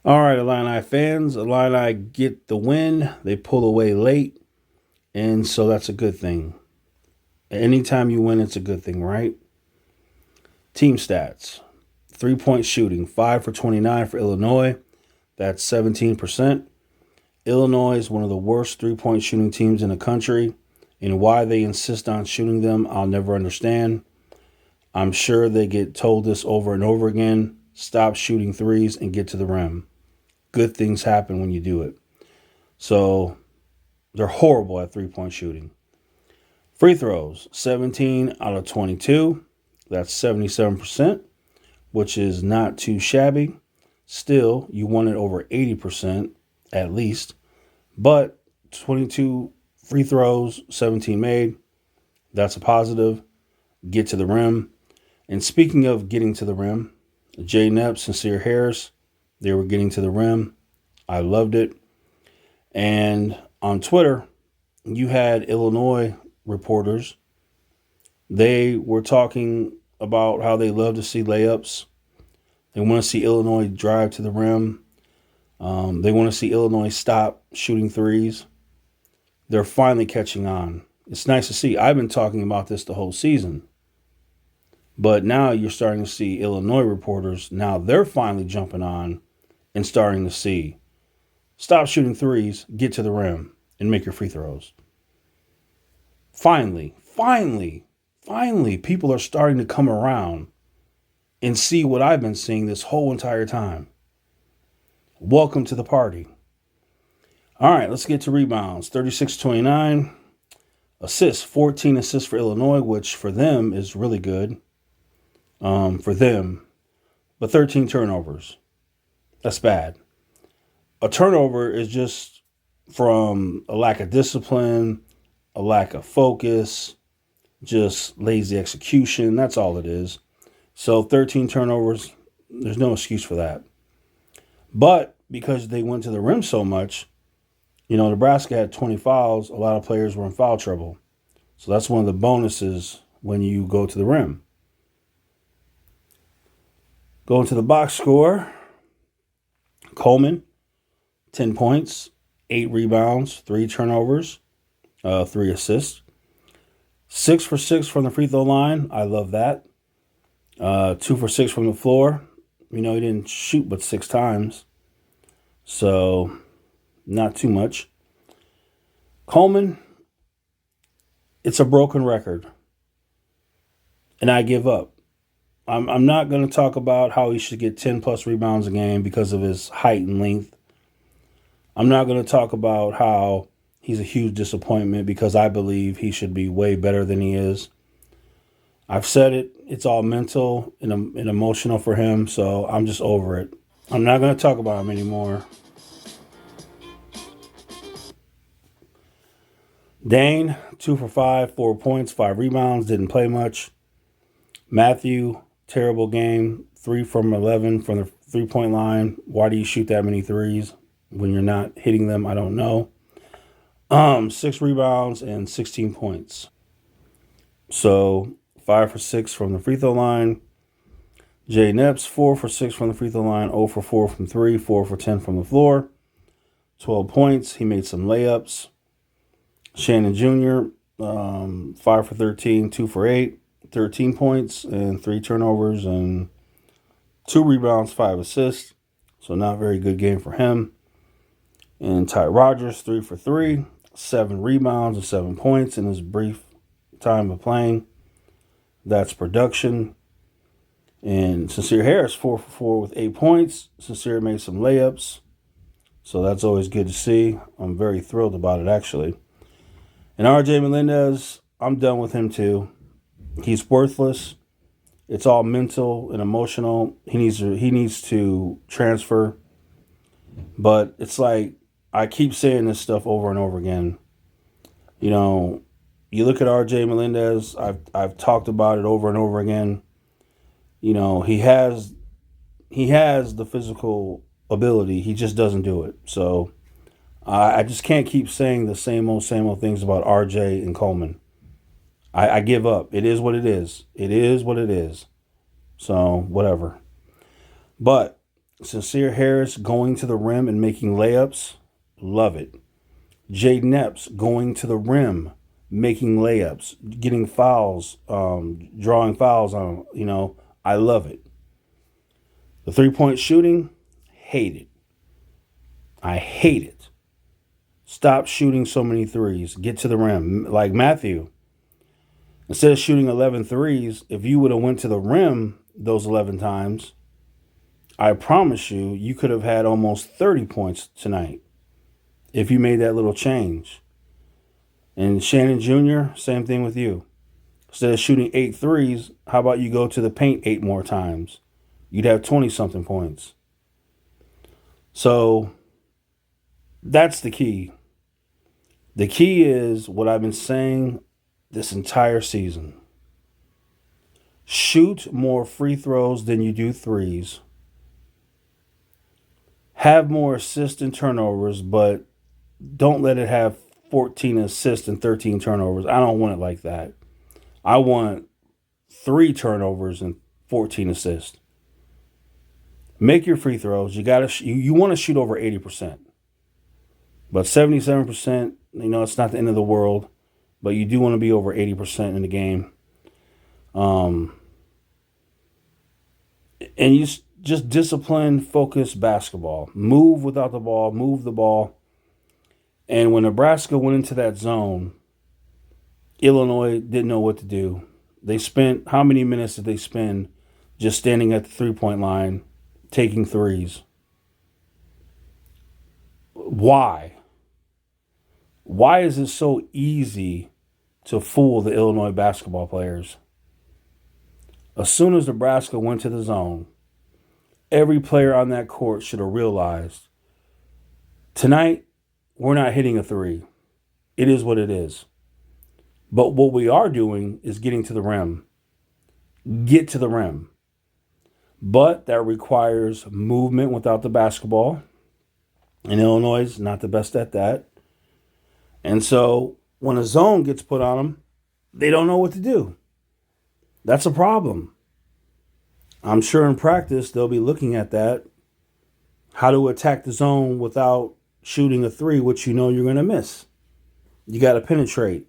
All right, Illini fans. Illini get the win. They pull away late, and so that's a good thing. Anytime you win, it's a good thing, right? Team stats: 3-point shooting, 5 for 29 for Illinois. That's 17%. Illinois is one of the worst 3-point shooting teams in the country, and why they insist on shooting them, I'll never understand. I'm sure they get told this over and over again. Stop shooting threes and get to the rim. Good things happen when you do it. So they're horrible at 3-point shooting. Free throws, 17 out of 22. That's 77%, which is not too shabby. Still, you want it over 80% at least. But 22 free throws, 17 made. That's a positive. Get to the rim. And speaking of getting to the rim, Jay Nepp, Sincere Harris, they were getting to the rim. I loved it. And on Twitter, you had Illinois reporters. They were talking about how they love to see layups. They want to see Illinois drive to the rim. They want to see Illinois stop shooting threes. They're finally catching on. It's nice to see. I've been talking about this the whole season. But now you're starting to see Illinois reporters. Now they're finally jumping on and starting to see. Stop shooting threes, get to the rim, and make your free throws. Finally, people are starting to come around and see what I've been seeing this whole entire time. Welcome to the party. All right, let's get to rebounds. 36-29. Assists, 14 assists for Illinois, which for them is really good. For them. But 13 turnovers. That's bad. A turnover is just from a lack of discipline, a lack of focus, just lazy execution. That's all it is. So 13 turnovers, there's no excuse for that. But because they went to the rim so much, Nebraska had 20 fouls. A lot of players were in foul trouble. So that's one of the bonuses when you go to the rim. Going to the box score, Coleman, 10 points, 8 rebounds, 3 turnovers, 3 assists. 6 for 6 from the free throw line. I love that. 2 for 6 from the floor. He didn't shoot but 6 times. So, not too much. Coleman, it's a broken record. And I give up. I'm not going to talk about how he should get 10 plus rebounds a game because of his height and length. I'm not going to talk about how he's a huge disappointment because I believe he should be way better than he is. I've said it. It's all mental and emotional for him, so I'm just over it. I'm not going to talk about him anymore. Dane, 2 for 5, 4 points, 5 rebounds, didn't play much. Matthew, terrible game, 3 from 11 from the 3-point line. Why do you shoot that many threes when you're not hitting them? I don't know. 6 rebounds and 16 points. So 5 for 6 from the free throw line. Jay Neps, 4 for 6 from the free throw line, 0 for 4 from 3, 4 for 10 from the floor. 12 points. He made some layups. Shannon Jr., 5 for 13, 2 for 8, 13 points and 3 turnovers and 2 rebounds, 5 assists. So not very good game for him. And Ty Rogers, 3 for 3, 7 rebounds and 7 points in his brief time of playing. That's production. And Sincere Harris, 4 for 4 with 8 points. Sincere made some layups. So that's always good to see. I'm very thrilled about it, actually. And RJ Melendez, I'm done with him too. He's worthless. It's all mental and emotional. He needs to transfer. But it's like I keep saying this stuff over and over again. You look at RJ Melendez. I've talked about it over and over again. He has the physical ability. He just doesn't do it. So I just can't keep saying the same old things about RJ and Coleman. I give up. It is what it is. It is what it is. So, whatever. But Sincere Harris going to the rim and making layups. Love it. Jaden Epps going to the rim, making layups, getting fouls, drawing fouls on, I love it. The 3-point shooting, hate it. I hate it. Stop shooting so many threes. Get to the rim. Like Matthew, instead of shooting 11 threes, if you would have went to the rim those 11 times, I promise you, you could have had almost 30 points tonight if you made that little change. And Shannon Jr., same thing with you. Instead of shooting 8 threes, how about you go to the paint 8 more times? You'd have 20-something points. So that's the key. The key is what I've been saying this entire season. Shoot more free throws than you do threes. Have more assists and turnovers, but don't let it have 14 assists and 13 turnovers. I don't want it like that. I want 3 turnovers and 14 assists. Make your free throws. You want to shoot over 80%. But 77%, it's not the end of the world. But you do want to be over 80% in the game. And you just discipline, focus basketball. Move without the ball. Move the ball. And when Nebraska went into that zone, Illinois didn't know what to do. They spent, how many minutes did they spend just standing at the 3-point line, taking threes? Why? Why is it so easy to fool the Illinois basketball players? As soon as Nebraska went to the zone, every player on that court should have realized, tonight, we're not hitting a 3. It is what it is. But what we are doing is getting to the rim. Get to the rim. But that requires movement without the basketball. And Illinois is not the best at that. And so when a zone gets put on them, they don't know what to do. That's a problem. I'm sure in practice they'll be looking at that. How to attack the zone without shooting a 3, which you're going to miss. You got to penetrate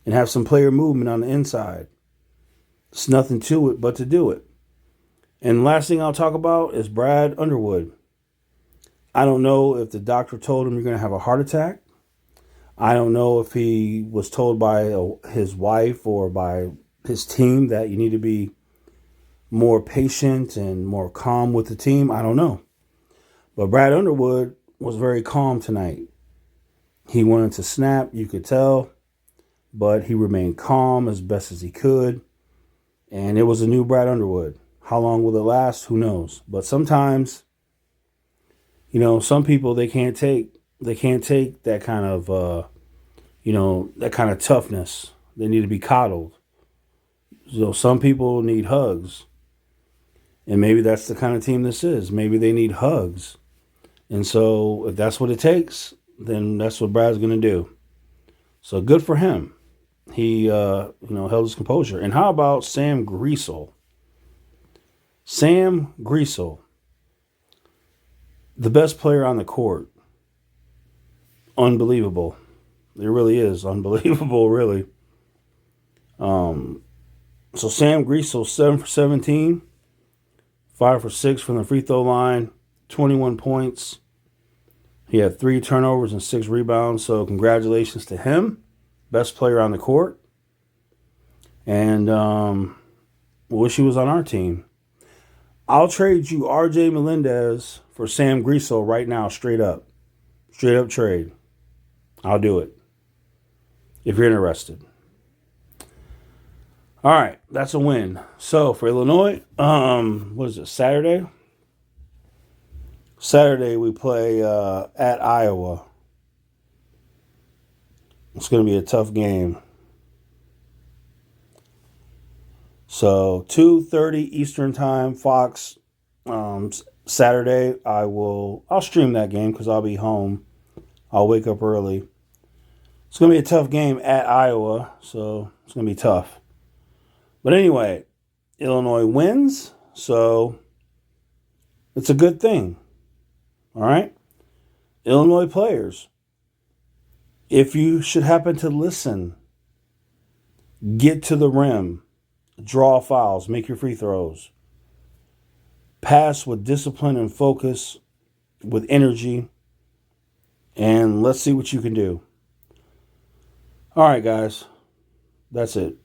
and have some player movement on the inside. There's nothing to it but to do it. And last thing I'll talk about is Brad Underwood. I don't know if the doctor told him you're going to have a heart attack. I don't know if he was told by his wife or by his team that you need to be more patient and more calm with the team. I don't know. But Brad Underwood was very calm tonight. He wanted to snap, you could tell, but he remained calm as best as he could. And it was a new Brad Underwood. How long will it last? Who knows? But sometimes, some people, they can't take that kind of, that kind of toughness. They need to be coddled. So some people need hugs. And maybe that's the kind of team this is. Maybe they need hugs. And so if that's what it takes, then that's what Brad's going to do. So good for him. He, held his composure. And how about Sam Griesel? Sam Griesel, the best player on the court. Unbelievable. It really is unbelievable, really. So Sam Griesel, 7 for 17, 5 for 6 from the free throw line, 21 points. He had 3 turnovers and 6 rebounds. So congratulations to him. Best player on the court. And wish he was on our team. I'll trade you RJ Melendez for Sam Griesel right now, straight up. Straight up trade. I'll do it if you're interested. All right, that's a win. So for Illinois, what is it, Saturday? Saturday we play at Iowa. It's going to be a tough game. So 2:30 Eastern Time, Fox. Saturday, I'll stream that game because I'll be home. I'll wake up early. It's going to be a tough game at Iowa, so it's going to be tough. But anyway, Illinois wins, so It's a good thing. All right? Illinois players, if you should happen to listen, get to the rim, draw fouls, make your free throws, pass with discipline and focus, with energy, and let's see what you can do. All right, guys, that's it.